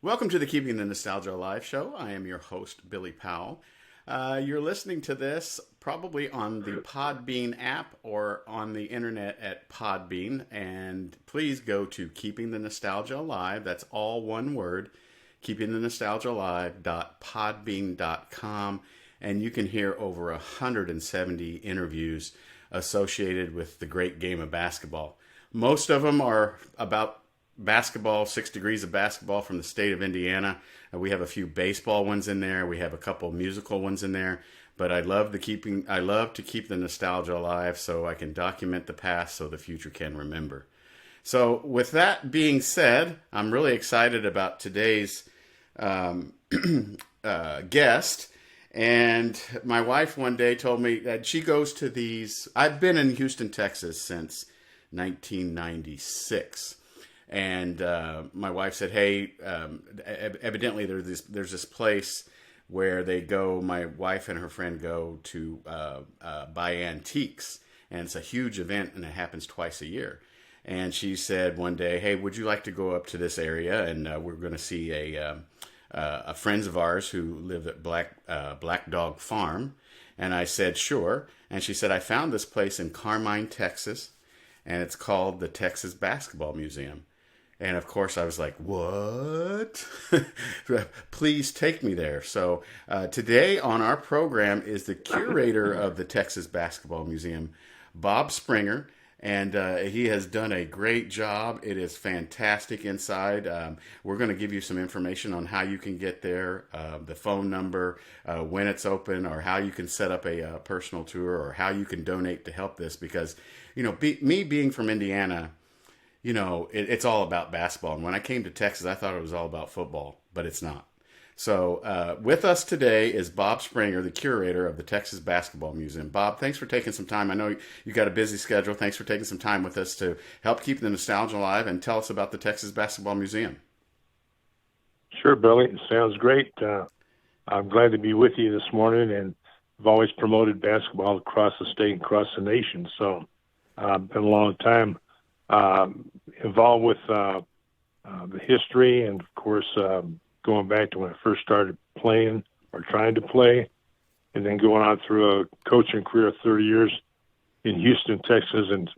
Welcome to the Keeping the Nostalgia Alive show. I am your host, Billy Powell. You're listening to this probably on the Podbean app or on the internet at Podbean. And please go to Keeping the Nostalgia Alive. That's all one word, keepingthenostalgiaalive.podbean.com. And you can hear over 170 interviews associated with the great game of basketball. Most of them are about basketball, 6 degrees of basketball from the state of Indiana. We have a few baseball ones in there. We have a couple musical ones in there. But I love to keep the nostalgia alive so I can document the past so the future can remember. So with that being said, I'm really excited about today's guest. And my wife one day told me that she goes to these. I've been in Houston, Texas since 1996. And my wife said, "Hey, evidently there's this place where they go. My wife and her friend go to buy antiques, and it's a huge event, and it happens twice a year." And she said one day, "Hey, would you like to go up to this area? And we're going to see a friends of ours who live at Black Dog Farm." And I said, "Sure." And she said, "I found this place in Carmine, Texas, and it's called the Texas Basketball Museum." And of course, I was like, "What?" Please take me there. So today on our program is the curator of the Texas Basketball Museum, Bob Springer. And he has done a great job. It is fantastic inside. We're going to give you some information on how you can get there, the phone number, when it's open, or how you can set up a personal tour, or how you can donate to help this. Because, me being from Indiana, it's all about basketball. And when I came to Texas, I thought it was all about football, but it's not. So with us today is Bob Springer, the curator of the Texas Basketball Museum. Bob, thanks for taking some time. I know you got a busy schedule. Thanks for taking some time with us to help keep the nostalgia alive and tell us about the Texas Basketball Museum. Sure, Billy. It sounds great. I'm glad to be with you this morning, and I've always promoted basketball across the state and across the nation. So been a long time involved with the history, and of course going back to when I first started playing or trying to play, and then going on through a coaching career of 30 years in Houston, Texas, and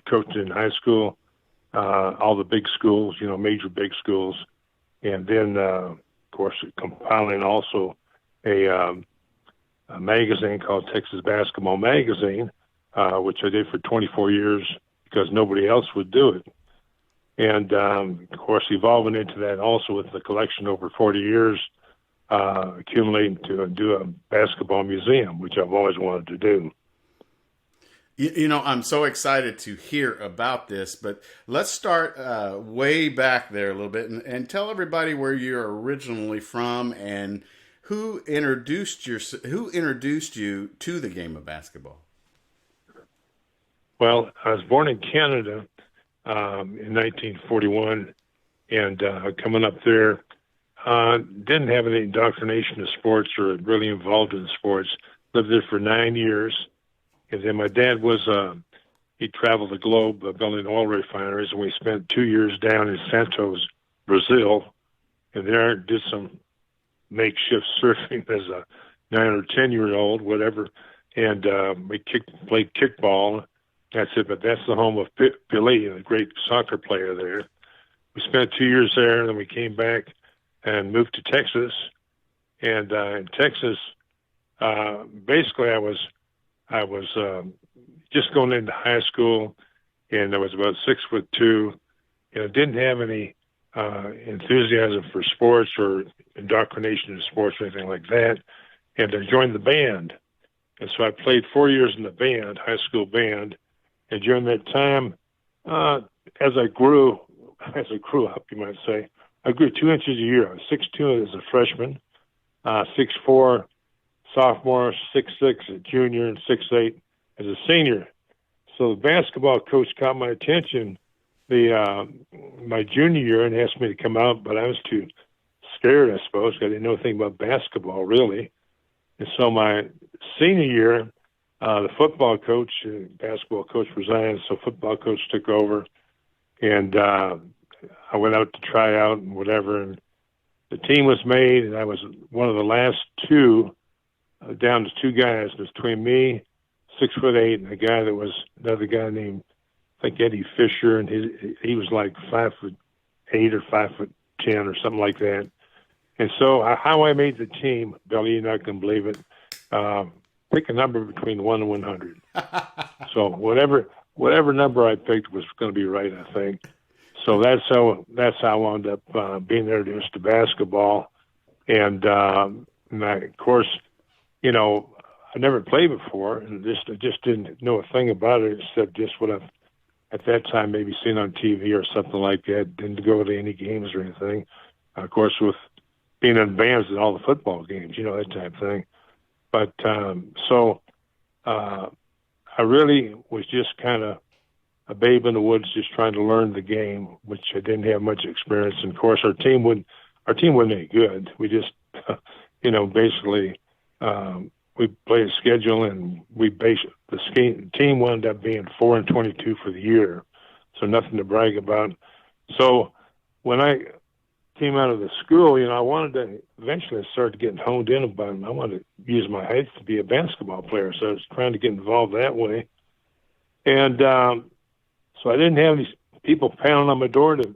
coached in high school, all the big schools, major big schools, and then of course compiling also a magazine called Texas Basketball Magazine, which I did for 24 years, because nobody else would do it. And, of course, evolving into that also with the collection over 40 years, accumulating to do a basketball museum, which I've always wanted to do. I'm so excited to hear about this, but let's start way back there a little bit and tell everybody where you're originally from and who introduced you to the game of basketball. Well, I was born in Canada in 1941, and coming up there, didn't have any indoctrination in sports or really involved in sports. Lived there for 9 years, and then my dad he traveled the globe building oil refineries, and we spent 2 years down in Santos, Brazil, and there did some makeshift surfing as a 9 or 10-year-old, whatever, and we played kickball. That's it, but that's the home of Pelé, the great soccer player there. We spent 2 years there, and then we came back and moved to Texas. And in Texas, basically, I was just going into high school, and I was about 6'2", and I didn't have any enthusiasm for sports or indoctrination in sports or anything like that. And I joined the band, and so I played 4 years in the band, high school band. And during that time, as I grew up, you might say, I grew 2 inches a year. I was 6'2" as a freshman, 6'4" sophomore, 6'6" a junior, and 6'8" as a senior. So the basketball coach caught my attention my junior year and asked me to come out, but I was too scared, I suppose. I didn't know anything about basketball, really. And so my senior year, the football coach, basketball coach resigned, so football coach took over. And I went out to try out and whatever, and the team was made, and I was one of the last two, down to two guys between me, 6'8", and a guy that was another guy named, I think, Eddie Fisher, and he was like 5'8" or 5'10" or something like that. And so how I made the team, Billy, you're not going to believe it. Pick a number between 1 and 100. So whatever number I picked was going to be right, I think. So that's how I wound up being introduced to basketball. And of course, you know, I never played before, and I just didn't know a thing about it except just what I've at that time maybe seen on TV or something like that. Didn't go to any games or anything. Of course, with being in bands at all the football games, you know, that type of thing. But I really was just kind of a babe in the woods, just trying to learn the game, which I didn't have much experience. And of course, our team wasn't any good. We just, you know, basically we played a schedule, and the team wound up being 4-22 for the year, so nothing to brag about. So when I came out of the school, you know, I wanted to eventually start getting honed in about it. I wanted to use my height to be a basketball player, so I was trying to get involved that way. And so I didn't have these people pounding on my door to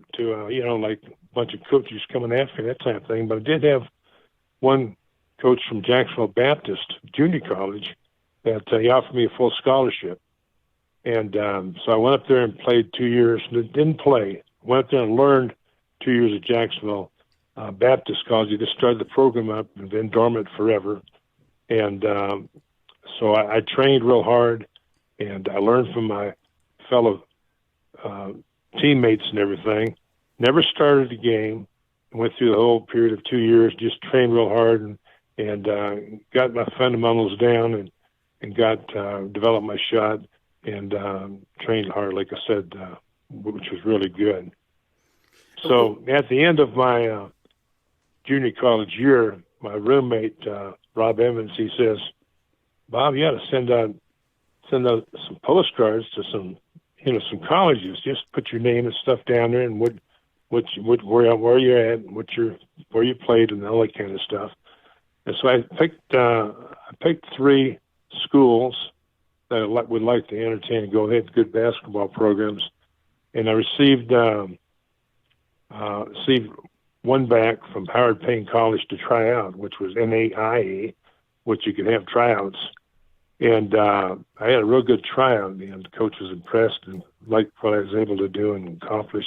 you know, like a bunch of coaches coming after me, that type of thing. But I did have one coach from Jacksonville Baptist Junior College that he offered me a full scholarship. And so I went up there and played 2 years. Didn't play. Went up there and learned 2 years at Jacksonville Baptist College. They just started the program up and been dormant forever. And so I trained real hard, and I learned from my fellow teammates and everything. Never started a game. Went through the whole period of 2 years, just trained real hard and got my fundamentals down and got developed my shot and trained hard, like I said, which was really good. So at the end of my junior college year, my roommate, Rob Evans, he says, "Bob, you ought to send out some postcards to some colleges. Just put your name and stuff down there, and where you're at, and where you played, and all that kind of stuff." And so I picked 3 schools that I would like to entertain and go. They had good basketball programs, and I received one back from Howard Payne College to try out, which was NAIA, which you could have tryouts. And I had a real good tryout, and the coach was impressed and liked what I was able to do and accomplish.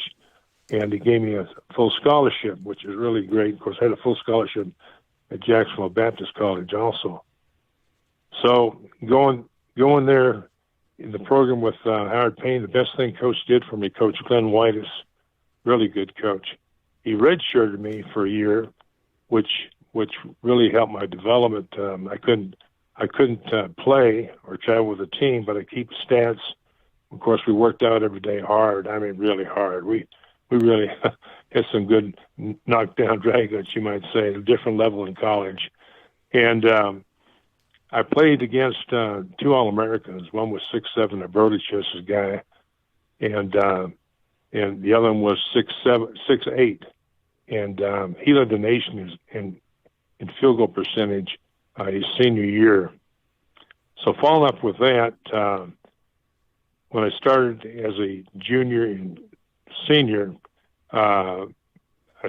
And he gave me a full scholarship, which is really great. Of course, I had a full scholarship at Jacksonville Baptist College also. So going there in the program with Howard Payne, the best thing Coach did for me, Coach Glenn Whitus, really good coach. He redshirted me for a year, which really helped my development. I couldn't play or travel with the team, but I keep stats. Of course, we worked out every day hard. I mean, really hard. We really had some good knockdown dragouts, you might say, at a different level in college. And I played against 2 All-Americans. One was 6'7", a Brody Chest's guy, and the other one was 6'8", and he led the nation in field goal percentage his senior year. So following up with that, when I started as a junior and senior, I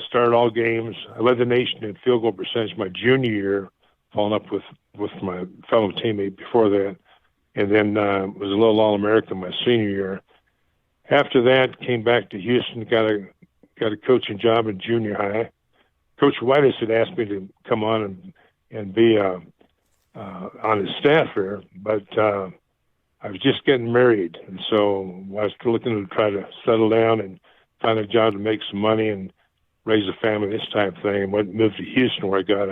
started all games. I led the nation in field goal percentage my junior year, following up with my fellow teammate before that, and then was a little All-American my senior year. After that, came back to Houston, got a coaching job in junior high. Coach Whitus had asked me to come on and be on his staff here, but I was just getting married, and so I was looking to try to settle down and find a job to make some money and raise a family, this type of thing. And moved to Houston, where I got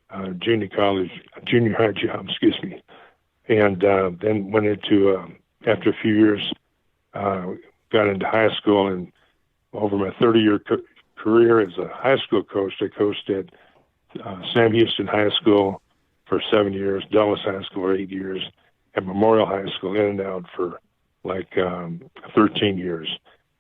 a junior high job, and then went into after a few years, got into high school, and over my 30-year career as a high school coach, I coached at Sam Houston High School for 7 years, Dulles High School for 8 years, and Memorial High School in and out for like 13 years.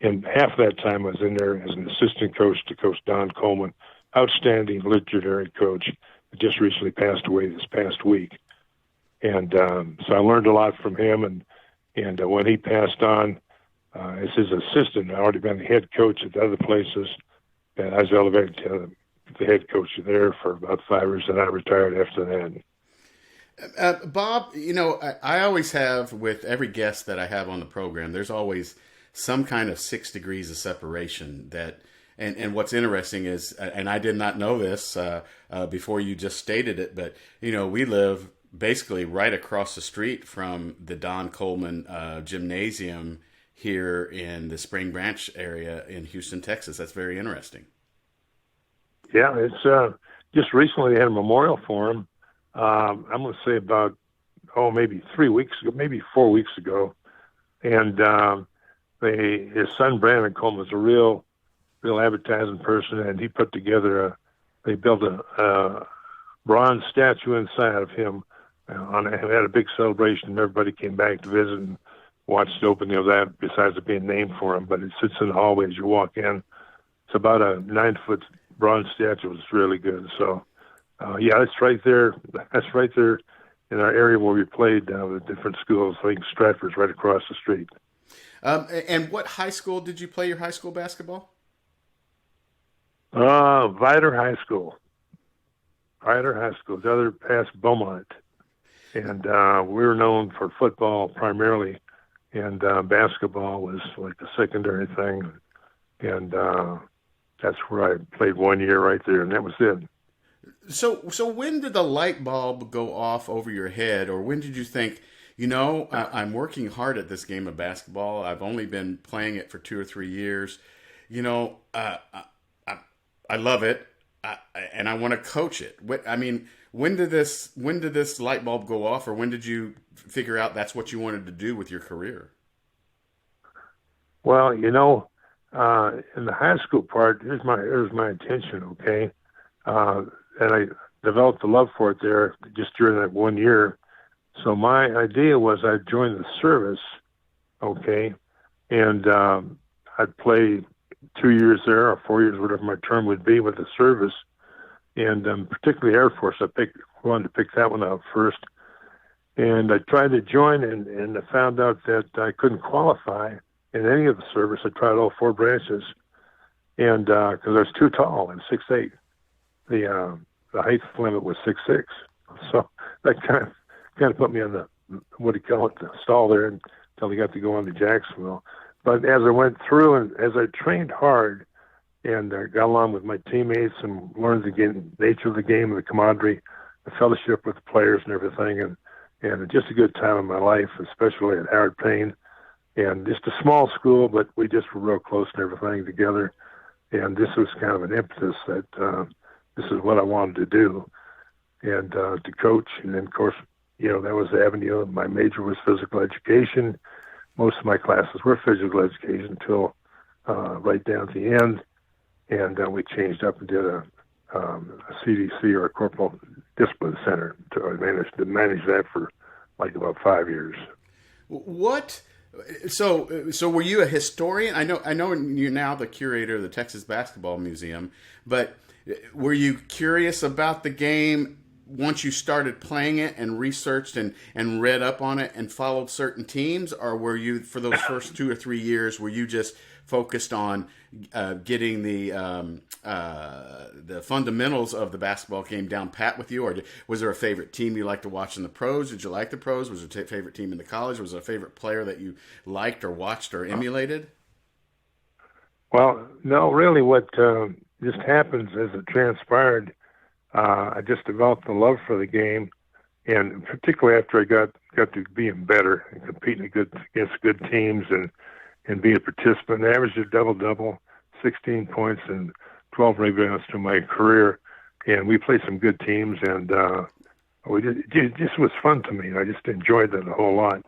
And half that time I was in there as an assistant coach to Coach Don Coleman, outstanding legendary coach that just recently passed away this past week. And so I learned a lot from him. And when he passed on as his assistant, I'd already been the head coach at other places. And I was elevated to the head coach there for about 5 years, and I retired after that. Bob, I always have with every guest that I have on the program, there's always some kind of 6 degrees of separation that, and what's interesting is, and I did not know this before you just stated it, but, we live basically right across the street from the Don Coleman Gymnasium here in the Spring Branch area in Houston, Texas. That's very interesting. Yeah, it's just recently they had a memorial for him. I'm going to say about, maybe 3 weeks ago, maybe 4 weeks ago. And his son, Brandon Coleman, was a real advertising person, and he put together they built a bronze statue inside of him. Had a big celebration. Everybody came back to visit and watched the opening of that, besides it being named for him. But it sits in the hallway as you walk in. It's about a 9-foot bronze statue. It's really good. So, it's right there. That's right there in our area where we played with different schools. I think Stratford's right across the street. And what high school did you play your high school basketball? Vider High School. The other past Beaumont. And we were known for football primarily, and basketball was like the secondary thing. And that's where I played 1 year right there, and that was it. So when did the light bulb go off over your head, or when did you think, I'm working hard at this game of basketball. I've only been playing it for 2 or 3 years. I love it, and I want to coach it. When did this light bulb go off, or when did you figure out that's what you wanted to do with your career? Well, in the high school part, here's my intention, okay? And I developed a love for it there just during that 1 year. So my idea was I'd join the service, okay, and I'd play 2 years there or 4 years, whatever my term would be with the service. And particularly Air Force, wanted to pick that one out first. And I tried to join, and I found out that I couldn't qualify in any of the service. I tried all 4 branches, and because I was too tall, I'm 6'8". The height limit was 6'6", so that kind of put me on the the stall there until I got to go on to Jacksonville. But as I went through and as I trained hard and got along with my teammates and learned the nature of the game and the camaraderie, the fellowship with the players and everything, and just a good time in my life, especially at Howard Payne. And just a small school, but we just were real close and everything together. And this was kind of an impetus that this is what I wanted to do, and to coach. And then, of course, that was the avenue. My major was physical education. Most of my classes were physical education until right down at the end. And we changed up and did a CDC, or a Corporal Discipline Center. To manage that for like about 5 years. What? So were you a historian? I know you're now the curator of the Texas Basketball Museum, but were you curious about the game once you started playing it and researched and read up on it and followed certain teams, or were you, for those first 2 or 3 years, were you just focused on getting the fundamentals of the basketball game down pat with you, or was there a favorite team you liked to watch in the pros? Did you like the pros? Was there a favorite team in the college? Was there a favorite player that you liked or watched or emulated? Well, no, really what just happens as it transpired, I just developed a love for the game, and particularly after I got to being better and competing against good teams and being a participant. I averaged a double-double, 16 points and 12 rebounds to my career, and we played some good teams, and it just was fun to me. I just enjoyed that a whole lot,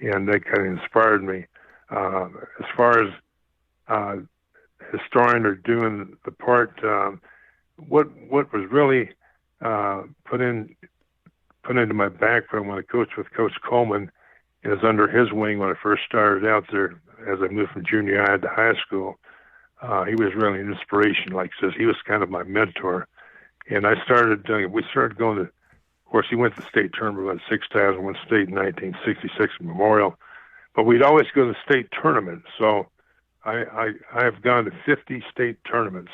and that kind of inspired me. As far as historian or doing the part, what was really put into my background when I coached with Coach Coleman is under his wing when I first started out there as I moved from junior high to high school. He was really an inspiration. Like I says, he was kind of my mentor. And we started going to, of course, he went to the state tournament, won 6 times, won state in 1966 Memorial. But we'd always go to the state tournament. So I have gone to 50 state tournaments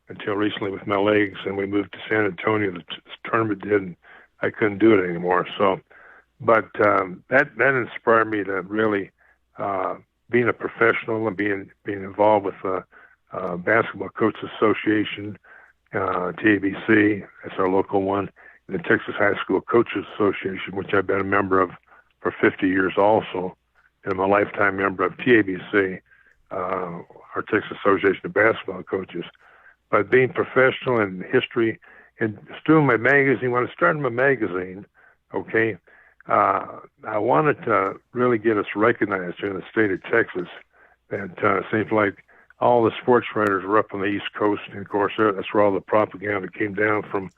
until recently with my legs, and we moved to San Antonio. The tournament did, and I couldn't do it anymore. So, but that inspired me to really being a professional and being involved with Basketball Coaches Association, TABC, that's our local one, and the Texas High School Coaches Association, which I've been a member of for 50 years also, and I'm a lifetime member of TABC, our Texas Association of Basketball Coaches. But being professional in history and doing my magazine, when I started my magazine, okay, I wanted to really get us recognized here in the state of Texas. That seems like all the sports writers were up on the East Coast, and of course that's where all the propaganda came down from,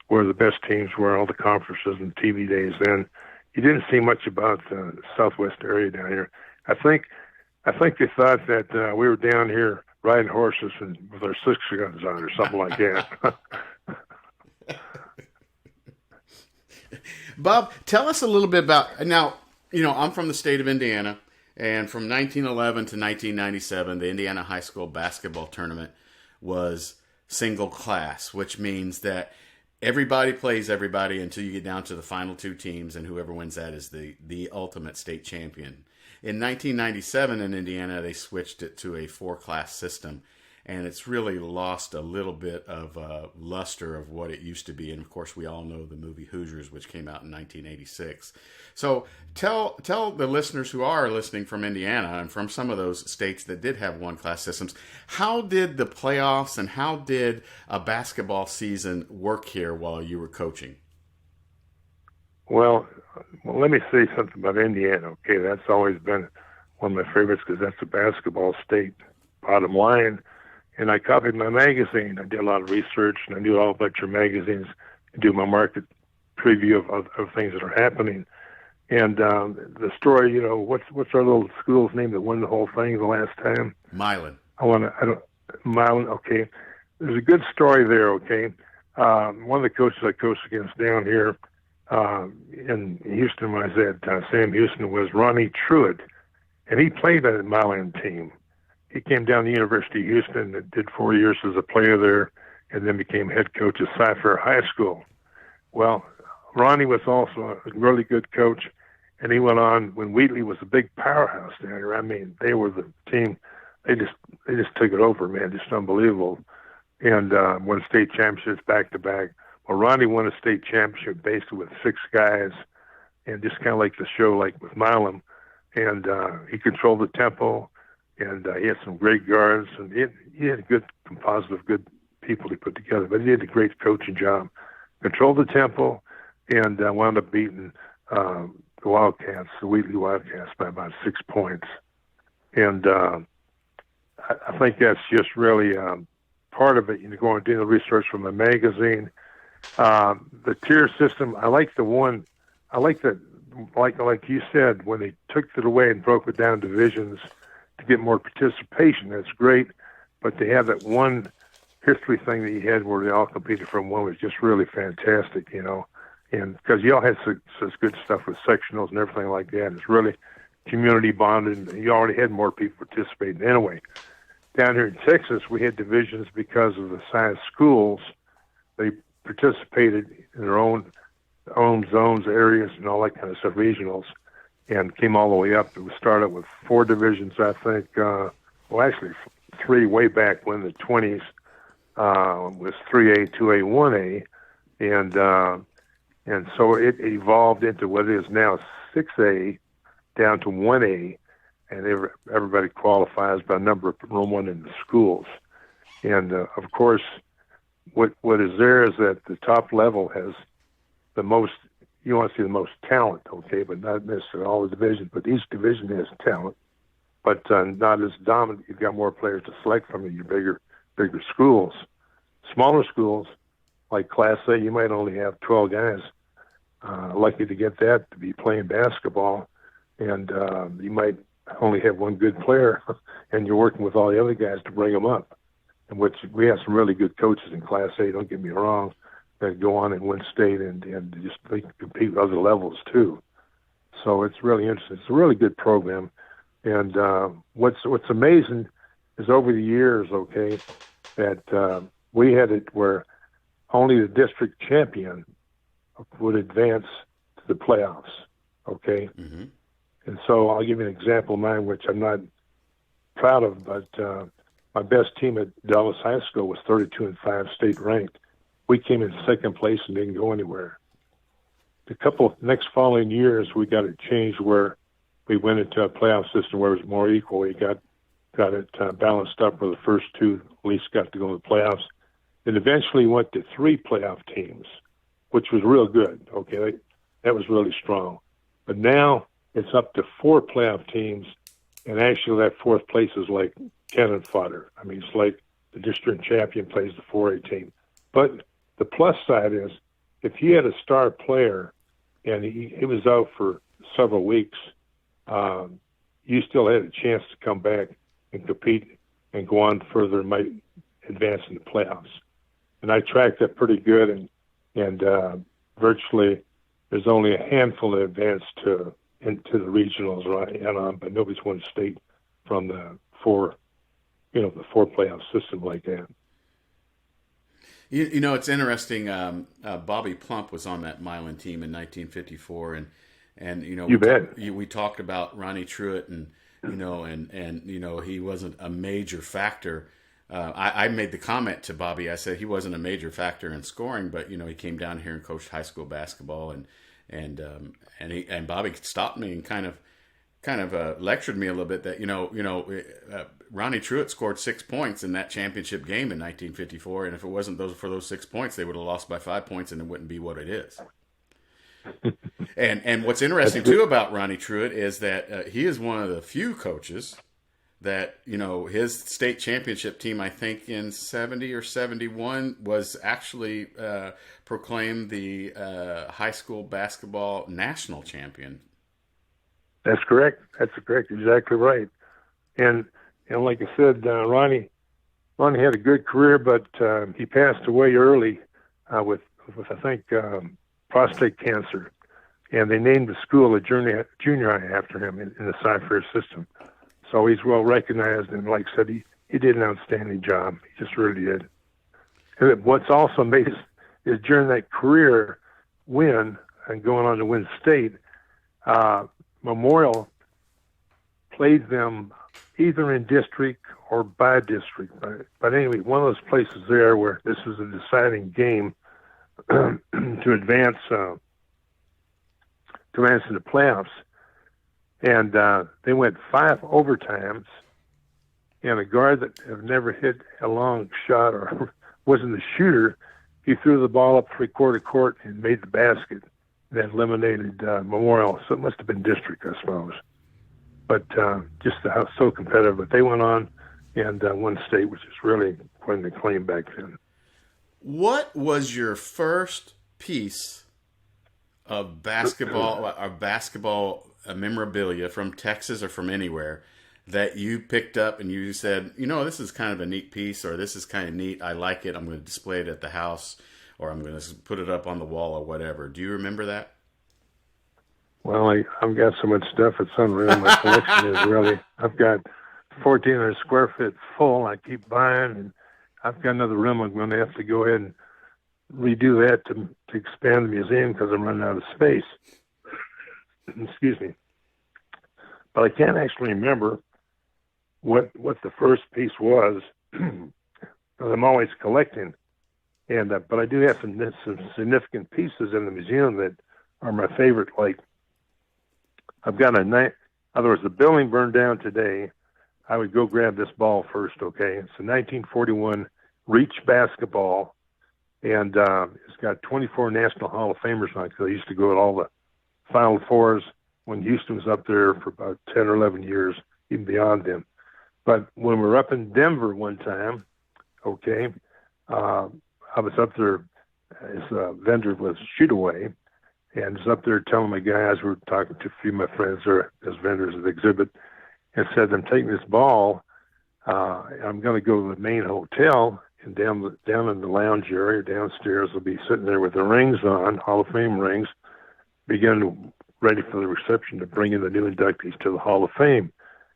where the best teams were, all the conferences and TV days. Then you didn't see much about the Southwest area down here. I think they thought that we were down here riding horses and with our 6 guns on or something like that. Bob, tell us a little bit about, now, I'm from the state of Indiana, and from 1911 to 1997, the Indiana High School Basketball Tournament was single class, which means that everybody plays everybody until you get down to the final 2 teams, and whoever wins that is the ultimate state champion. In 1997 in Indiana, they switched it to a 4-class system, and it's really lost a little bit of luster of what it used to be. And of course, we all know the movie Hoosiers, which came out in 1986. So tell the listeners who are listening from Indiana and from some of those states that did have 1-class systems, how did the playoffs and how did a basketball season work here while you were coaching? Well, let me say something about Indiana. Okay, that's always been one of my favorites because that's a basketball state, bottom line. And I copied my magazine. I did a lot of research, and I knew all about your magazines, do my market preview of things that are happening. And the story, what's our little school's name that won the whole thing the last time? Milan. Milan, okay. There's a good story there, okay. One of the coaches I coached against down here in Houston when I was at Sam Houston was Ronnie Truitt, and he played on the Milan team. He came down to the University of Houston and did 4 years as a player there, and then became head coach at Cy-Fair High School. Well, Ronnie was also a really good coach, and he went on when Wheatley was a big powerhouse down here. I mean, they were the team. They just took it over, man, just unbelievable. And won state championships back to back. Well, Ronnie won a state championship basically with 6 guys, and just kind of like the show, like with Milam. And he controlled the tempo. And he had some great guards, and he had a good composite of good people he put together. But he did a great coaching job. Controlled the tempo, and wound up beating the Wildcats, the Wheatley Wildcats, by about 6 points. And I think that's just really part of it. Going and doing the research from the magazine. The tier system, I like the one. I like that, like you said, when they took it away and broke it down divisions to get more participation. That's great, but to have that one history thing that you had where they all competed from one was just really fantastic, and because y'all had such good stuff with sectionals and everything like that. It's really community bonded, and you already had more people participating anyway. Down here in Texas, we had divisions because of the size schools. They participated in their own zones, areas, and all that kind of stuff, regionals, and came all the way up. It was started with 4 divisions, I think. Actually 3 way back when the 20s was 3A, 2A, 1A, and so it evolved into what is now 6A down to 1A, and everybody qualifies by number of enrollment in the schools. And of course, what is there is that the top level has the most. You want to see the most talent, okay, but not necessarily all the divisions. But each division has talent, but not as dominant. You've got more players to select from in your bigger schools. Smaller schools, like Class A, you might only have 12 guys lucky to get that to be playing basketball, and you might only have one good player, and you're working with all the other guys to bring them up. And which we have some really good coaches in Class A. Don't get me wrong, that go on and win state and just they compete with other levels too. So it's really interesting. It's a really good program. And what's amazing is over the years, okay, that we had it where only the district champion would advance to the playoffs, okay? Mm-hmm. And so I'll give you an example of mine, which I'm not proud of, but my best team at Dallas High School was 32-5 state ranked. We came in second place and didn't go anywhere. The couple next following years, we got it changed where we went into a playoff system where it was more equal. We got it balanced up where the first two at least got to go to the playoffs. It eventually went to 3 playoff teams, which was real good. Okay, that was really strong. But now it's up to 4 playoff teams, and actually that fourth place is like cannon fodder. I mean, it's like the district champion plays the 4A team. But the plus side is if you had a star player and he was out for several weeks, you still had a chance to come back and compete and go on further and might advance in the playoffs. And I tracked that pretty good, and virtually there's only a handful that advanced into the regionals, right? And but nobody's won state from the 4 playoff system like that. You know, it's interesting. Bobby Plump was on that Milan team in 1954, and you know, we talked about Ronnie Truitt, and you know, he wasn't a major factor. I made the comment to Bobby. I said he wasn't a major factor in scoring, but you know, he came down here and coached high school basketball, and Bobby stopped me and kind of lectured me a little bit that Ronnie Truitt scored 6 points in that championship game in 1954, and if it wasn't for those 6 points, they would have lost by 5 points, and it wouldn't be what it is. And what's interesting too about Ronnie Truitt is that he is one of the few coaches that, you know, his state championship team, I think in 70 or 71, was actually proclaimed the high school basketball national champion. That's correct. That's correct. Exactly right. And like I said, Ronnie had a good career, but he passed away early with I think prostate cancer, and they named the school a junior high after him in the Cy-Fair system. So he's well recognized, and like I said, he did an outstanding job. He just really did. And what's also amazing is during that career win and going on to win state, Memorial played them either in district or by district. But anyway, one of those places there where this was a deciding game to advance in the playoffs. And they went 5 overtimes, and a guard that had never hit a long shot or wasn't a shooter, he threw the ball up 3/4 court and made the basket. That eliminated Memorial. So it must have been district, I suppose. But just how so competitive. But they went on and won state, which is really quite an acclaim back then. What was your first piece of basketball memorabilia from Texas or from anywhere that you picked up and you said, you know, this is kind of a neat piece, or this is kind of neat, I like it, I'm going to display it at the house, or I'm going to put it up on the wall or whatever? Do you remember that? Well, I've got so much stuff, it's unreal. My collection is really, I've got 1,400 square feet full. I keep buying, and I've got another room. I'm going to have to go ahead and redo that to expand the museum because I'm running out of space. Excuse me. But I can't actually remember what the first piece was because I'm always collecting. And but I do have some significant pieces in the museum that are my favorite. Like I've got in other words, the building burned down today. I would go grab this ball first. Okay, it's a 1941 Reach basketball, and it's got 24 National Hall of Famers on it. Because I used to go to all the Final Fours when Houston was up there for about 10 or 11 years, even beyond them. But when we were up in Denver one time, okay, I was up there as a vendor with Shoot Away, and was up there telling my guys, we were talking to a few of my friends there as vendors at the exhibit, and said, "I'm taking this ball. I'm going to go to the main hotel, and down in the lounge area downstairs, I'll be sitting there with the rings on, Hall of Fame rings, ready for the reception to bring in the new inductees to the Hall of Fame.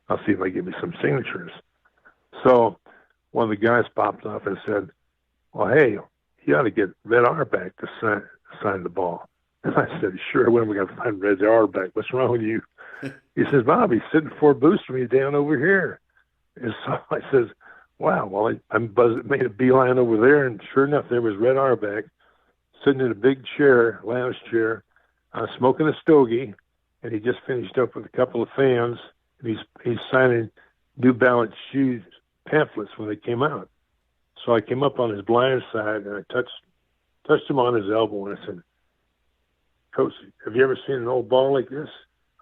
I'll see if I get me some signatures." So one of the guys popped up and said, "Well, hey, you ought to get Red Auerbach to sign the ball." And I said, "Sure, when are we going to find Red Auerbach? What's wrong with you?" He says, "Bob, he's sitting 4 booths from me down over here." And so I says, "Wow." Well, I made a beeline over there, and sure enough, there was Red Auerbach sitting in a big chair, lounge chair, smoking a stogie, and he just finished up with a couple of fans, and he's signing New Balance shoes pamphlets when they came out. So I came up on his blind side, and I touched him on his elbow, and I said, "Coach, have you ever seen an old ball like this?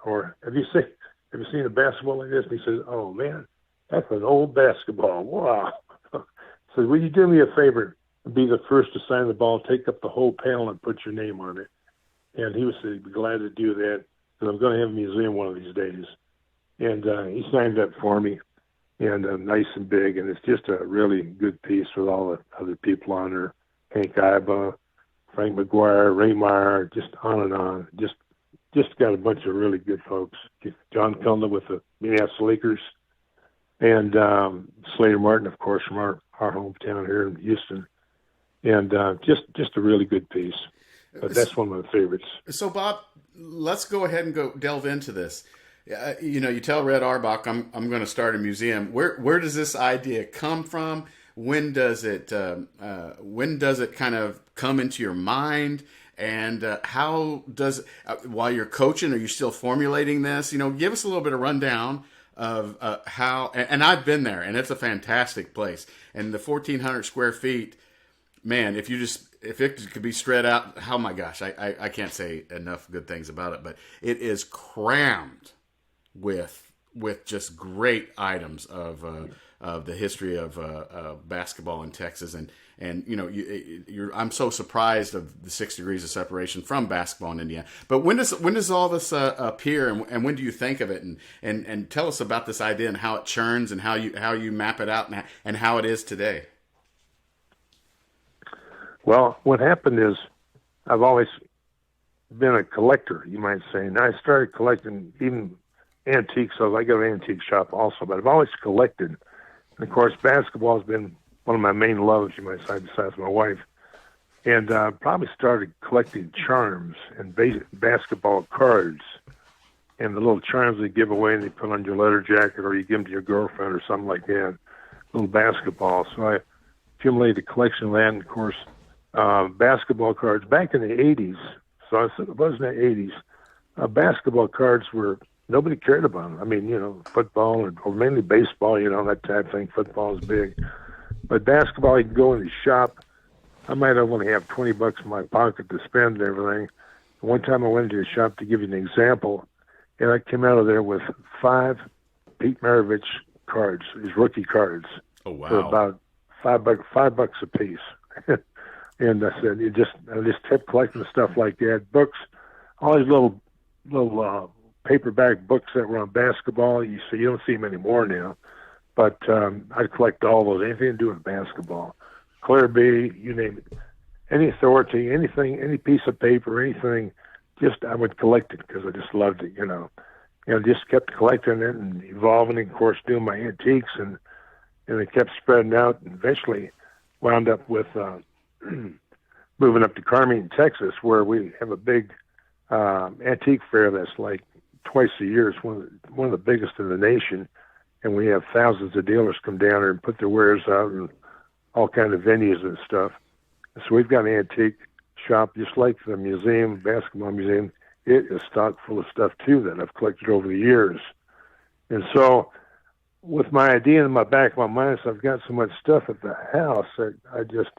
Or have you seen a basketball like this?" And he says, "Oh, man, that's an old basketball. Wow." So will you do me a favor and be the first to sign the ball, take up the whole panel, and put your name on it? And he was glad to do that, because I'm going to have a museum one of these days. And he signed up for me, and nice and big, and it's just a really good piece with all the other people on there. Hank Iba, Frank McGuire, Ray Meyer, just on and on. Just got a bunch of really good folks. John Kellner with the Minneapolis Lakers, and Slater Martin, of course, from our hometown here in Houston. And just a really good piece. But that's one of my favorites. So, Bob, let's go ahead and delve into this. You tell Red Auerbach, I'm going to start a museum. Where does this idea come from? When does it kind of come into your mind? And how does while you're coaching, are you still formulating this? Give us a little bit of rundown of how. And I've been there, and it's a fantastic place. And the 1,400 square feet, man, if it could be spread out, oh my gosh, I can't say enough good things about it. But it is crammed with just great items of the history of basketball in Texas, and I'm so surprised of the 6 degrees of separation from basketball in Indiana. But when does all this appear, and when do you think of it, and tell us about this idea and how it churns and how you map it out and how it is today. Well, what happened is I've always been a collector, you might say, and I started collecting even antiques. So I got an antique shop also, but I've always collected. And of course, basketball has been one of my main loves, you might say, besides my wife. And probably started collecting charms and basketball cards, and the little charms they give away and they put on your letter jacket, or you give them to your girlfriend or something like that, little basketball. So I accumulated a collection of that, and of course, basketball cards back in the 80s. So it was in the 80s. Basketball cards nobody cared about them. I mean, football or mainly baseball, that type of thing. Football is big. But basketball, you can go in the shop. I might only have $20 in my pocket to spend and everything. One time I went into the shop, to give you an example, and I came out of there with 5 Pete Maravich cards, his rookie cards. Oh, wow. For about $5 a piece. And I said, I just kept collecting stuff like that. Books, all these little paperback books that were on basketball. You don't see them anymore now. But I'd collect all those, anything to do with basketball. Claire B., you name it. Any authority, anything, any piece of paper, anything, I would collect it because I just loved it, just kept collecting it and evolving, and of course, doing my antiques, and it kept spreading out, and eventually wound up with moving up to Carmine, Texas, where we have a big antique fair that's like twice a year. It's one of the biggest in the nation, and we have thousands of dealers come down there and put their wares out, and all kind of venues and stuff. So we've got an antique shop, just like the museum, basketball museum. It is stocked full of stuff too that I've collected over the years. And so, with my idea in my back of my mind, so I've got so much stuff at the house that I just,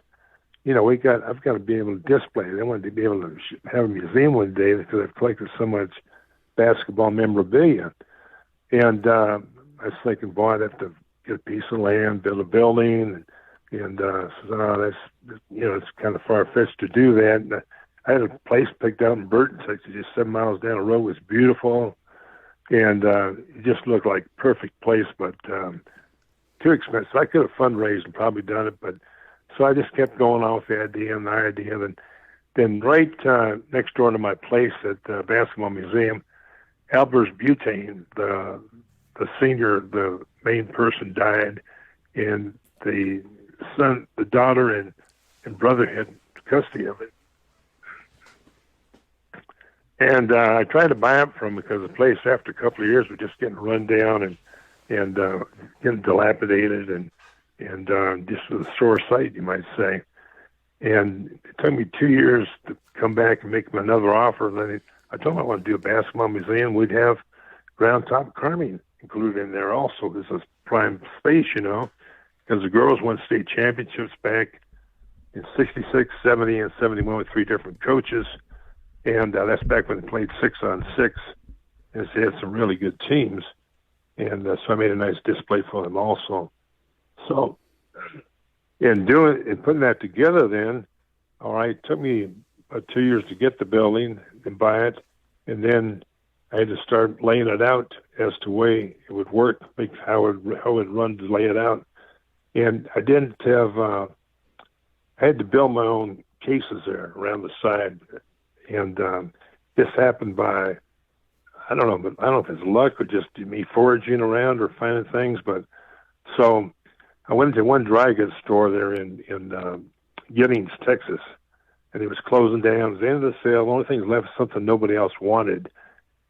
I've got to be able to display it. I wanted to be able to have a museum one day because I've collected so much basketball memorabilia. And I was thinking, boy, I'd have to get a piece of land, build a building, and that's, it's kind of far-fetched to do that. And I had a place picked out in Burton, Texas, just 7 miles down the road. It was beautiful. and it just looked like perfect place, but too expensive. I could have fundraised and probably done it, but so I just kept going on with the idea and the idea. And then right next door to my place at the Basketball Museum, Albers Butane, the main person died, and the daughter and brother had custody of it. And I tried to buy it from him because the place, after a couple of years, was just getting run down and getting dilapidated and just a sore sight, you might say. And it took me 2 years to come back and make him another offer. And then I told him I want to do a basketball museum. We'd have ground top carmine included in there also. This is prime space, because the girls won state championships back in 66, 70, and 71 with 3 different coaches. And that's back when they played 6-on-6. And they had some really good teams. And so I made a nice display for them also. So in putting that together then, all right, it took me about 2 years to get the building and buy it. And then I had to start laying it out as to the way it would work, how it would run to lay it out. And I didn't have, I had to build my own cases there around the side. And this happened by, I don't know if it's luck or just me foraging around or finding things. But so I went into one dry goods store there in Giddings, Texas, and it was closing down. It was the end of the sale. The only thing left was something nobody else wanted.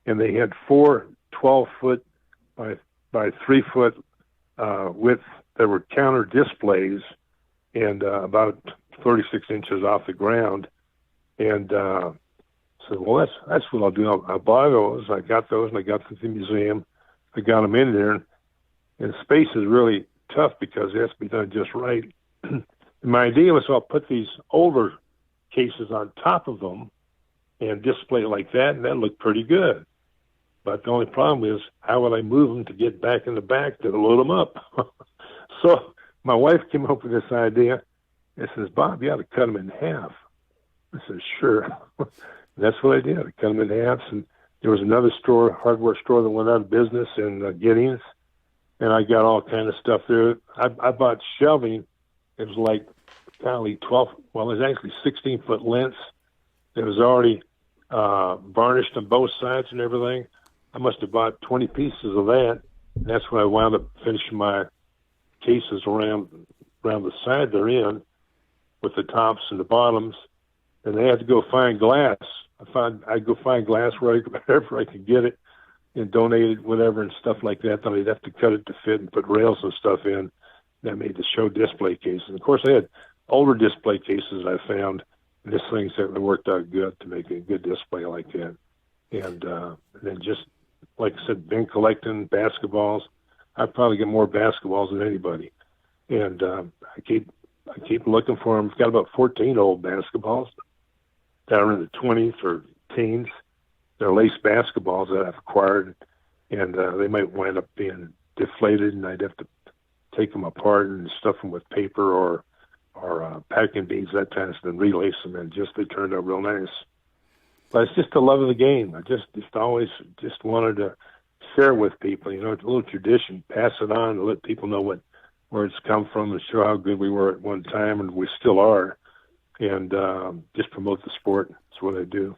And they had 4 12-foot by 3-foot width that were counter displays and about 36 inches off the ground. And said, well, that's what I'll do. I'll buy those. I got those, and I got them to the museum. I got them in there. And space is really tough because it has to be done just right. And my idea was I'll put these older cases on top of them and display like that, and that looked pretty good. But the only problem is, how would I move them to get back in the back to load them up? So my wife came up with this idea and says, Bob, you ought to cut them in half. I said, sure. That's what I did. I cut them in half. And there was another store, hardware store, that went out of business in Giddings, and I got all kind of stuff there. I bought shelving. It was like probably 12, well, it was actually 16-foot lengths. It was already varnished on both sides and everything. I must have bought 20 pieces of that, and that's when I wound up finishing my cases around the side they're in with the tops and the bottoms. And they had to go find glass. I'd go find glass wherever I could get it and donate it, whatever, and stuff like that. Then I'd have to cut it to fit and put rails and stuff in. That made the show display cases. And of course, I had older display cases I found, and this thing certainly worked out good to make a good display like that. And then just, like I said, been collecting basketballs. I probably get more basketballs than anybody. And I keep looking for them. I've got about 14 old basketballs that are in the 20s or teens. They're lace basketballs that I've acquired, and they might wind up being deflated, and I'd have to take them apart and stuff them with paper or packing beads, that kind of stuff, and relace them, and they turned out real nice. But it's just the love of the game. I just always wanted to share with people, it's a little tradition, pass it on and let people know where it's come from and show how good we were at one time, and we still are, and just promote the sport. That's what I do.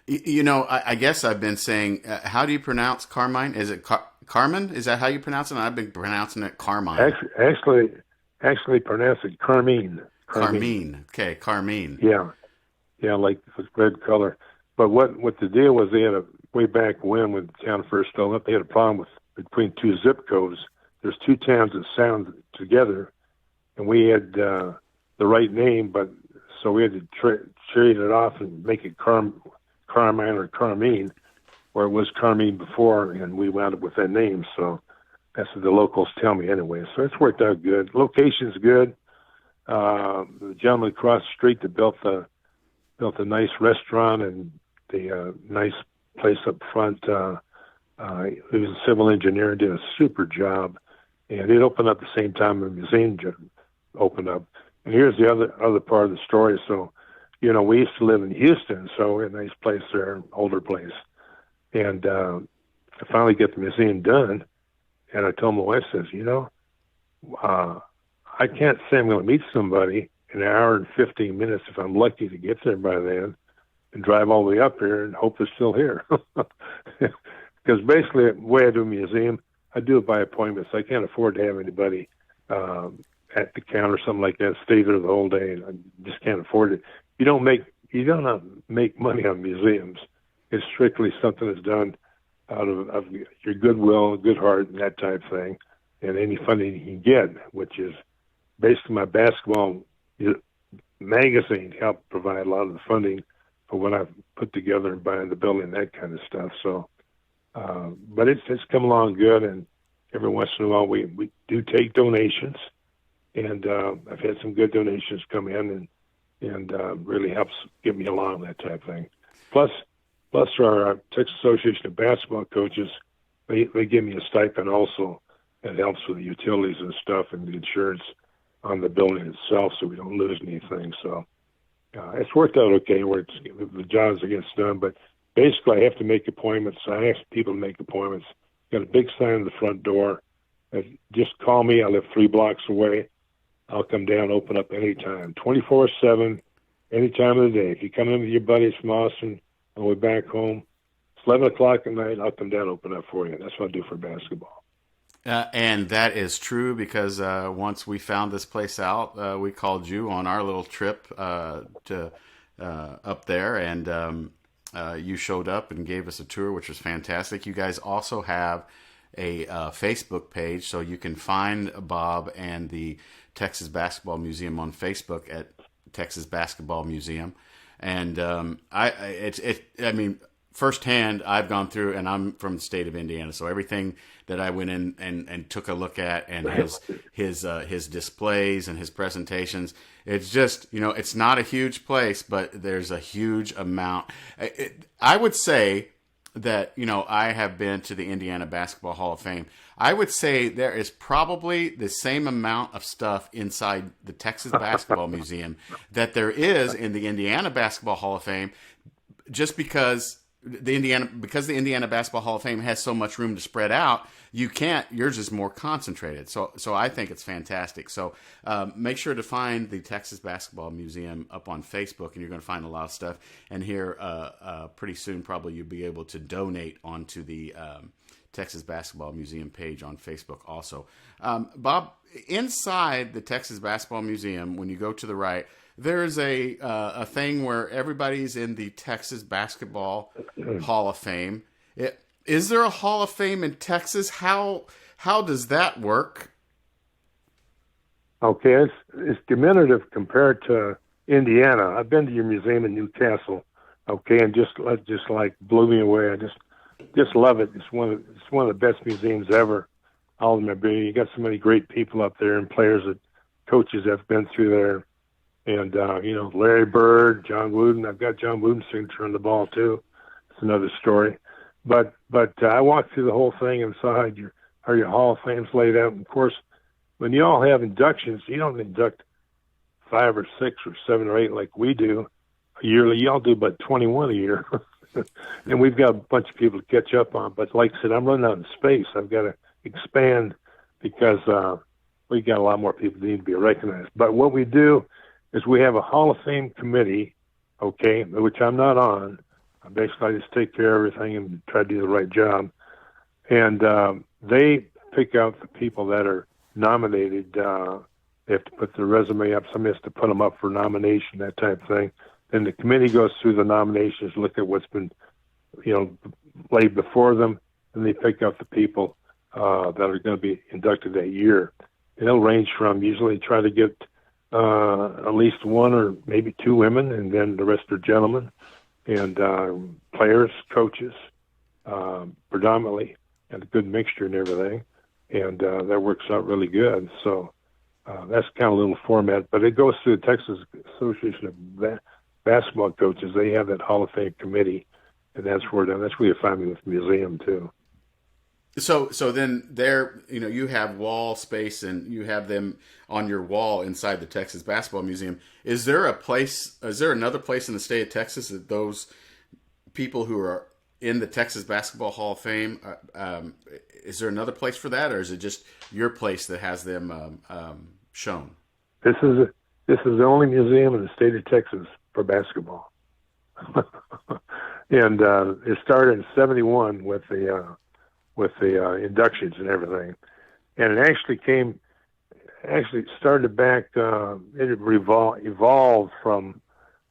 I guess I've been saying, how do you pronounce Carmine? Is it Carmen? Is that how you pronounce it? I've been pronouncing it Carmine. Actually pronounce it Carmine. Carmine. Okay, Carmine. Yeah, like the red color. But what the deal was, they had way back when the town first started up, they had a problem between 2 zip codes. There's 2 towns that sound together, and we had the right name, but so we had to trade it off and make it Carmine or Carmine, where it was Carmine before, and we wound up with that name. So that's what the locals tell me anyway. So it's worked out good. Location's good. The gentleman across the street that built a nice restaurant and the nice place up front. He was a civil engineer and did a super job. And it opened up the same time the museum opened up. And here's the other part of the story. So, we used to live in Houston, so we had a nice place there, older place. And I finally get the museum done, and I told my wife, says, uh, I can't say I'm going to meet somebody in an hour and 15 minutes if I'm lucky to get there by then, and drive all the way up here and hope they're still here. Because basically, the way I do a museum, I do it by appointments. I can't afford to have anybody at the counter or something like that stay there the whole day. I just can't afford it. You don't make money on museums. It's strictly something that's done out of your goodwill, good heart, and that type of thing, and any funding you can get, which is basically my basketball magazine helped provide a lot of the funding for what I've put together and buying the building, that kind of stuff. So, but it's come along good, and every once in a while we do take donations, and I've had some good donations come in, and really helps get me along, that type of thing. Plus our Texas Association of Basketball Coaches, they give me a stipend also that helps with the utilities and stuff and the insurance on the building itself, so we don't lose anything. So it's worked out okay where the jobs gets done. But basically, I have to make appointments. I ask people to make appointments. Got a big sign on the front door. Just call me. I live 3 blocks away. I'll come down, open up anytime, 24/7, any time of the day. If you come in with your buddies from Austin on the way back home, it's 11 o'clock at night, I'll come down, open up for you. That's what I do for basketball. And that is true because once we found this place out, we called you on our little trip to up there, and you showed up and gave us a tour, which was fantastic. You guys also have a Facebook page, so you can find Bob and the Texas Basketball Museum on Facebook at Texas Basketball Museum. And I mean, firsthand, I've gone through, and I'm from the state of Indiana, so everything that I went in and took a look at, and his displays and his presentations, it's just, it's not a huge place, but there's a huge amount. I would say that, I have been to the Indiana Basketball Hall of Fame. I would say there is probably the same amount of stuff inside the Texas Basketball Museum that there is in the Indiana Basketball Hall of Fame, just because the Indiana Basketball Hall of Fame has so much room to spread out. Yours is more concentrated. So I think it's fantastic. So make sure to find the Texas Basketball Museum up on Facebook, and you're going to find a lot of stuff. And here, pretty soon, probably you'll be able to donate onto the Texas Basketball Museum page on Facebook also. Bob, inside the Texas Basketball Museum, when you go to the right, there's a thing where everybody's in the Texas Basketball Hall of Fame. Is there a Hall of Fame in Texas? How does that work? Okay, it's diminutive compared to Indiana. I've been to your museum in Newcastle. Okay, and just like blew me away. I just love it. It's one of the best museums ever. All of them are. You got so many great people up there and players that coaches have been through there. And, Larry Bird, John Wooden. I've got John Wooden's signature on the ball, too. It's another story. But I walked through the whole thing and saw how your Hall of Fame's laid out. And, of course, when you all have inductions, you don't induct 5 or 6 or 7 or 8 like we do yearly. Y'all do about 21 a year. And we've got a bunch of people to catch up on. But like I said, I'm running out of space. I've got to expand because we got a lot more people that need to be recognized. But what we do is we have a Hall of Fame committee, okay, which I'm not on. Basically, I just take care of everything and try to do the right job. And they pick out the people that are nominated. They have to put their resume up. Somebody has to put them up for nomination, that type of thing. Then the committee goes through the nominations, look at what's been, laid before them, and they pick out the people that are going to be inducted that year. And it'll range from usually try to get at least 1 or maybe 2 women, and then the rest are gentlemen, and players, coaches, predominantly, and a good mixture and everything. And that works out really good. So that's kind of a little format, but it goes through the Texas Association of Basketball Coaches. They have that Hall of Fame committee, and that's where you find me with the museum too. So then there, you have wall space and you have them on your wall inside the Texas Basketball Museum. Is there another place in the state of Texas that those people who are in the Texas Basketball Hall of Fame. Is there another place for that, or is it just your place that has them shown? This is the only museum in the state of Texas for basketball, and it started in '71 with the inductions and everything, and it actually started back. It evolved from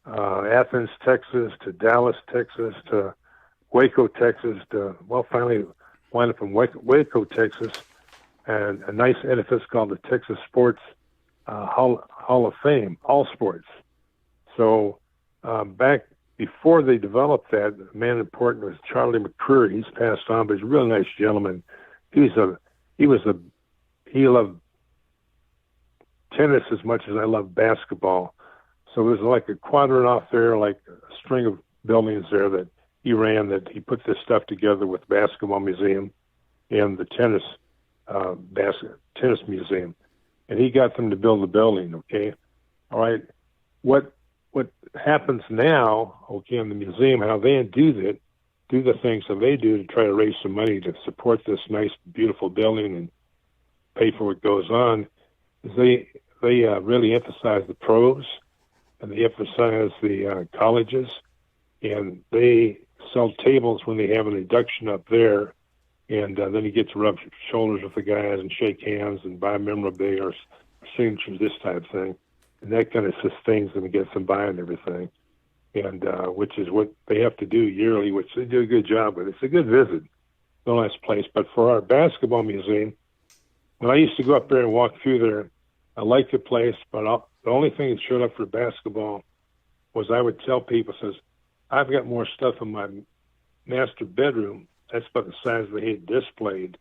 Athens, Texas, to Dallas, Texas, to Waco, Texas, to finally wound up in Waco, Texas, and a nice edifice called the Texas Sports Hall of Fame, all sports. So back before they developed that, the man important was Charlie McCreary. He's passed on, but he's a really nice gentleman. He loved tennis as much as I love basketball. So there's like a quadrant off there, like a string of buildings there that he ran, that he put this stuff together with the basketball museum and the tennis museum. And he got them to build the building, okay? All right. What happens now, okay, in the museum, how they do the things that they do to try to raise some money to support this nice, beautiful building and pay for what goes on, is they really emphasize the pros, and they emphasize the colleges, and they sell tables when they have an induction up there, and then you get to rub shoulders with the guys and shake hands and buy memorabilia or signatures, this type of thing, and that kind of sustains them and gets them buying everything, and which is what they have to do yearly, which they do a good job with. It's a good visit, a nice place. But for our basketball museum, when I used to go up there and walk through there, I liked the place, but the only thing that showed up for basketball was I would tell people, says, I've got more stuff in my master bedroom. That's about the size they had displayed.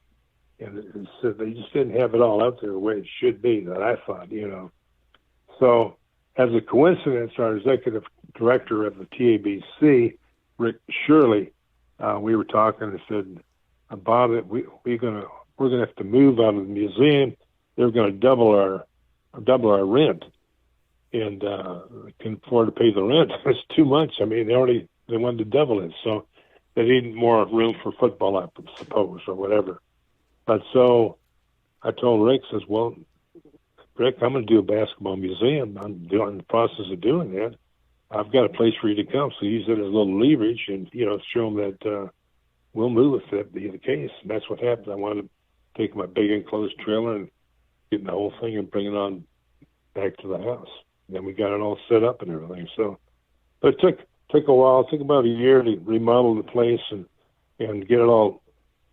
And it said they just didn't have it all out there the way it should be, that I thought, So as a coincidence, our executive director of the TABC, Rick Shirley, we were talking and said, Bob, we're gonna have to move out of the museum. They're going to double our rent, and can afford to pay the rent. It's too much. I mean, they wanted to double it, so they need more room for football, I suppose, or whatever. But so I told Rick, says, well, Rick, I'm going to do a basketball museum. I'm in the process of doing that. I've got a place for you to come. So use it as a little leverage and, show them that we'll move if that be the case. And that's what happened. I wanted to take my big enclosed trailer and get the whole thing and bring it on back to the house. And then we got it all set up and everything. So, but it took a while. It took about a year to remodel the place and get it all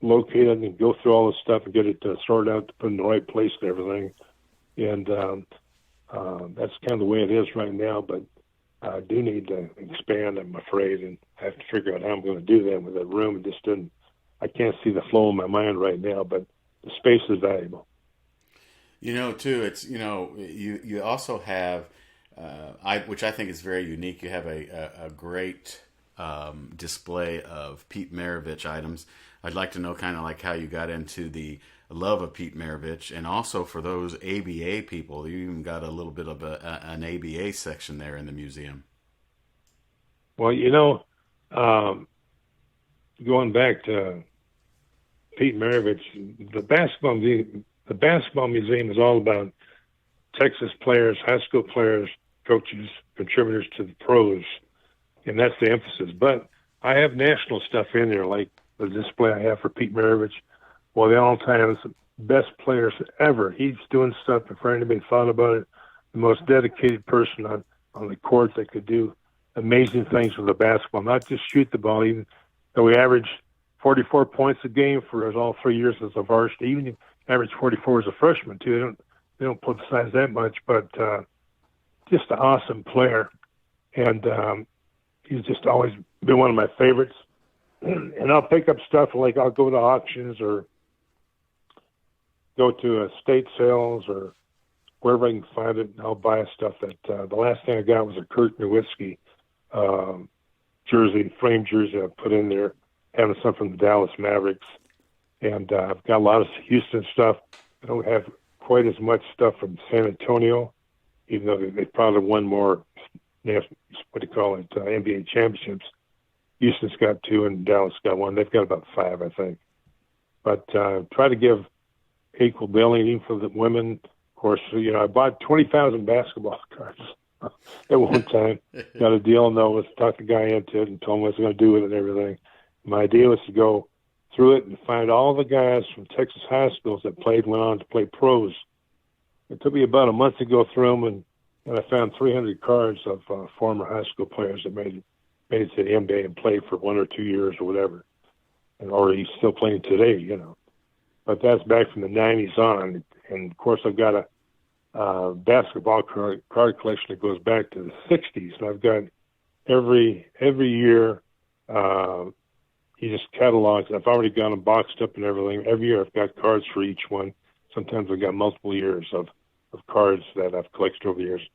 located and go through all the stuff and get it sorted out to put in the right place and everything. And that's kind of the way it is right now. But I do need to expand, I'm afraid, and I have to figure out how I'm going to do that with that room. I can't see the flow in my mind right now, but the space is valuable. Too, it's, you also have, which I think is very unique. You have a great display of Pete Maravich items. I'd like to know kind of like how you got into the love of Pete Maravich, and also for those ABA people, you even got a little bit of an ABA section there in the museum. Well, going back to Pete Maravich, the basketball museum is all about Texas players, high school players, coaches, contributors to the pros, and that's the emphasis. But I have national stuff in there, like the display I have for Pete Maravich. Well, the all-time best players ever. He's doing stuff before anybody thought about it. The most dedicated person on the court that could do amazing things with the basketball, not just shoot the ball. Even though we averaged 44 points a game for all 3 years as a varsity, even averaged 44 as a freshman too. They don't publicize that much, but just an awesome player, and he's just always been one of my favorites. And I'll pick up stuff like I'll go to auctions or go to estate sales or wherever I can find it. And I'll buy stuff that the last thing I got was a Kurt Nowitzki jersey, framed jersey I put in there, having some from the Dallas Mavericks. And I've got a lot of Houston stuff. I don't have quite as much stuff from San Antonio, even though they probably won more, NBA championships. Houston's got 2 and Dallas got 1. They've got about 5, I think. But try to give equal billing even for the women. Of course, I bought 20,000 basketball cards at one time. Got a deal, talked the guy into it and told him what I was going to do with it and everything. My idea was to go through it and find all the guys from Texas high schools that went on to play pros. It took me about a month to go through them, and I found 300 cards of former high school players that made it to the NBA and played for 1 or 2 years or whatever, or he's still playing today, But that's back from the 90s on, and of course I've got a basketball card collection that goes back to the 60s, and I've got every year. He just catalogs. I've already got them boxed up and everything. Every year I've got cards for each one. Sometimes I've got multiple years of cards that I've collected over the years.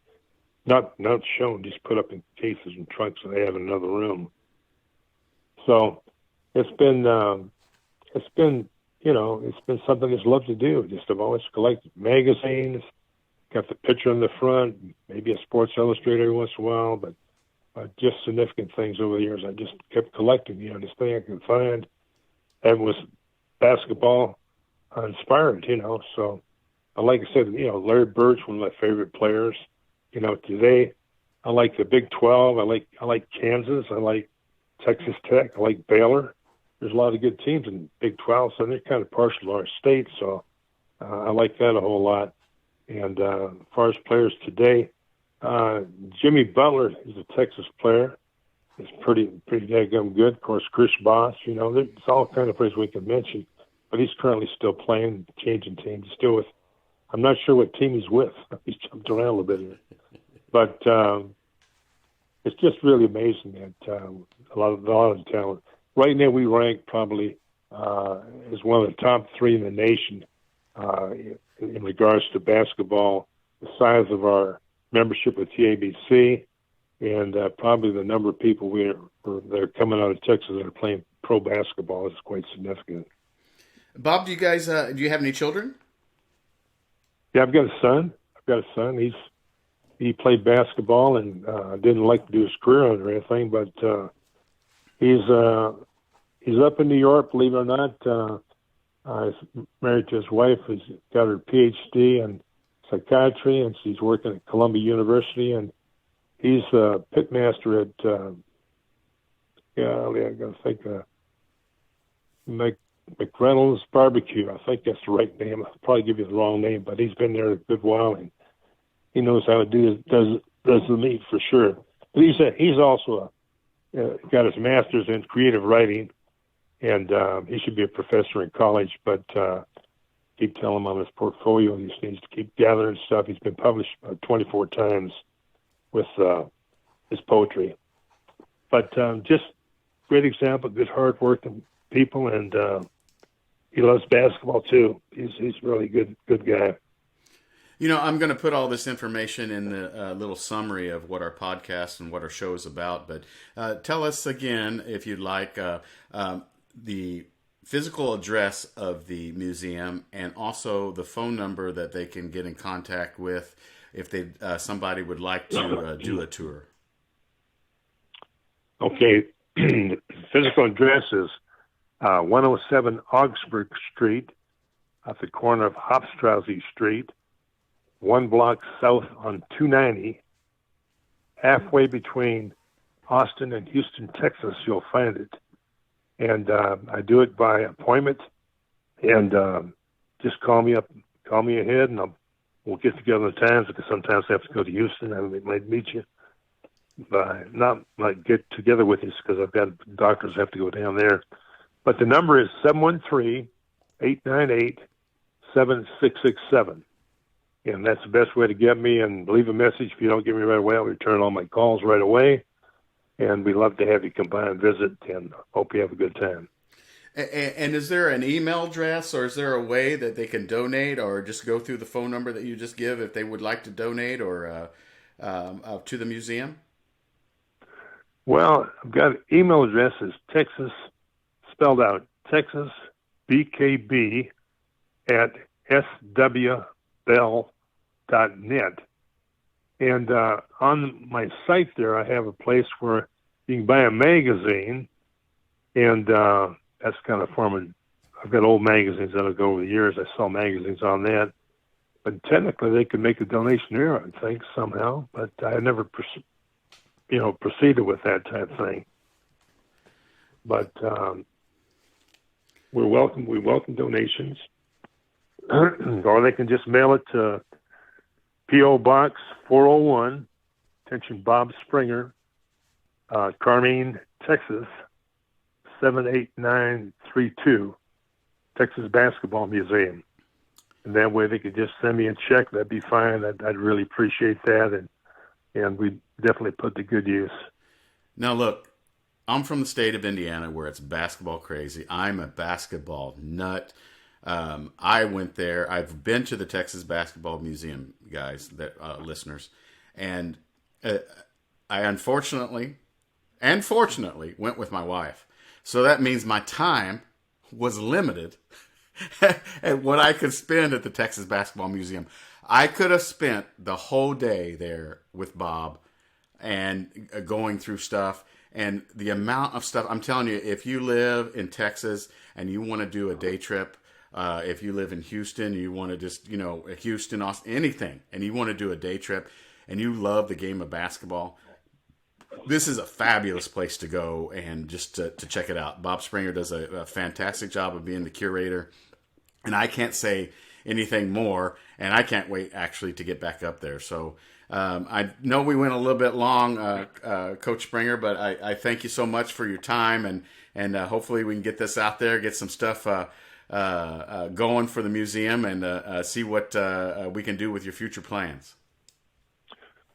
Not shown, just put up in cases and trunks that I have in another room. So it's been something I just love to do. Just I've always collected magazines, got the picture on the front, maybe a Sports Illustrated every once in a while, but just significant things over the years. I just kept collecting, this thing I could find. And was basketball inspired, So, like I said, Larry Bird's one of my favorite players. Today I like the Big 12. I like Kansas. I like Texas Tech. I like Baylor. There's a lot of good teams in Big 12, so they're kind of partial to our state. So I like that a whole lot. And as far as players today, Jimmy Butler is a Texas player. He's pretty daggum good. Of course, Chris Bosh, there's all kind of players we can mention, but he's currently still playing, changing teams. He's still with, I'm not sure what team he's with. He's jumped around a little bit here. But it's just really amazing that a lot of talent. Right now we rank probably as one of the top 3 in the nation in regards to basketball, the size of our membership with TABC, and probably the number of people that are coming out of Texas that are playing pro basketball is quite significant. Bob, do you guys do you have any children? Yeah, I've got a son. He played basketball and didn't like to do his career on it or anything, but he's up in New York, believe it or not. He's married to his wife. He's got her PhD in psychiatry, and she's working at Columbia University, and he's a pitmaster at I gotta think McReynolds Barbecue. I think that's the right name. I'll probably give you the wrong name, but he's been there a good while, and he knows how to does the meat for sure. But he's also got his master's in creative writing, and he should be a professor in college, but keep telling him on his portfolio he needs to keep gathering stuff. He's been published 24 times with his poetry. But just great example, good hard-working people, and he loves basketball too. He's really good guy. I'm going to put all this information in the little summary of what our podcast and what our show is about. But tell us again, if you'd like, the physical address of the museum and also the phone number that they can get in contact with if somebody would like to do a tour. Okay. The physical address is 107 Augsburg Street at the corner of Hofstrasse Street, 1 block south on 290, halfway between Austin and Houston, Texas. You'll find it. And I do it by appointment, and just call me ahead, and we'll get together at times, because sometimes I have to go to Houston. I might meet you, but not like get together with you, because I've got doctors have to go down there. But the number is 713-898-7667. And that's the best way to get me, and leave a message. If you don't get me right away, I'll return all my calls right away. And we'd love to have you come by and visit, and hope you have a good time. And is there an email address, or is there a way that they can donate, or just go through the phone number that you just give if they would like to donate or to the museum? Well, I've got an email address is Texas, spelled out Texas, BKB at swbell.net. And on my site there, I have a place where you can buy a magazine, and that's kind of formed. I've got old magazines that I go over the years. I saw magazines on that, but technically they could make a donation there, I think somehow. But I never, proceeded with that type thing. But we welcome donations, or they can just mail it to P.O. Box 401, attention Bob Springer, Carmine, Texas 78932, Texas Basketball Museum. And that way they could just send me a check. That'd be fine. I'd really appreciate that, and we definitely put to good use. Now look, I'm from the state of Indiana where it's basketball crazy. I'm a basketball nut. I went there. I've been to the Texas Basketball Museum, guys, listeners, and I unfortunately and fortunately went with my wife. So that means my time was limited at what I could spend at the Texas Basketball Museum. I could have spent the whole day there with Bob and going through stuff. And the amount of stuff, I'm telling you, if you live in Texas and you want to do a day trip, if you live in Houston, you want to just, Houston, Austin, anything, and you want to do a day trip and you love the game of basketball, this is a fabulous place to go and just to check it out. Bob Springer does a fantastic job of being the curator, and I can't say anything more, and I can't wait actually to get back up there. So I know we went a little bit long, Coach Springer, but I thank you so much for your time, and hopefully we can get this out there, get some stuff going for the museum, and see what we can do with your future plans.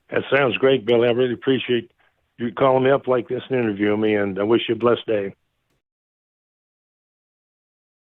That sounds great, Billy. I really appreciate you calling me up like this and interviewing me, and I wish you a blessed day.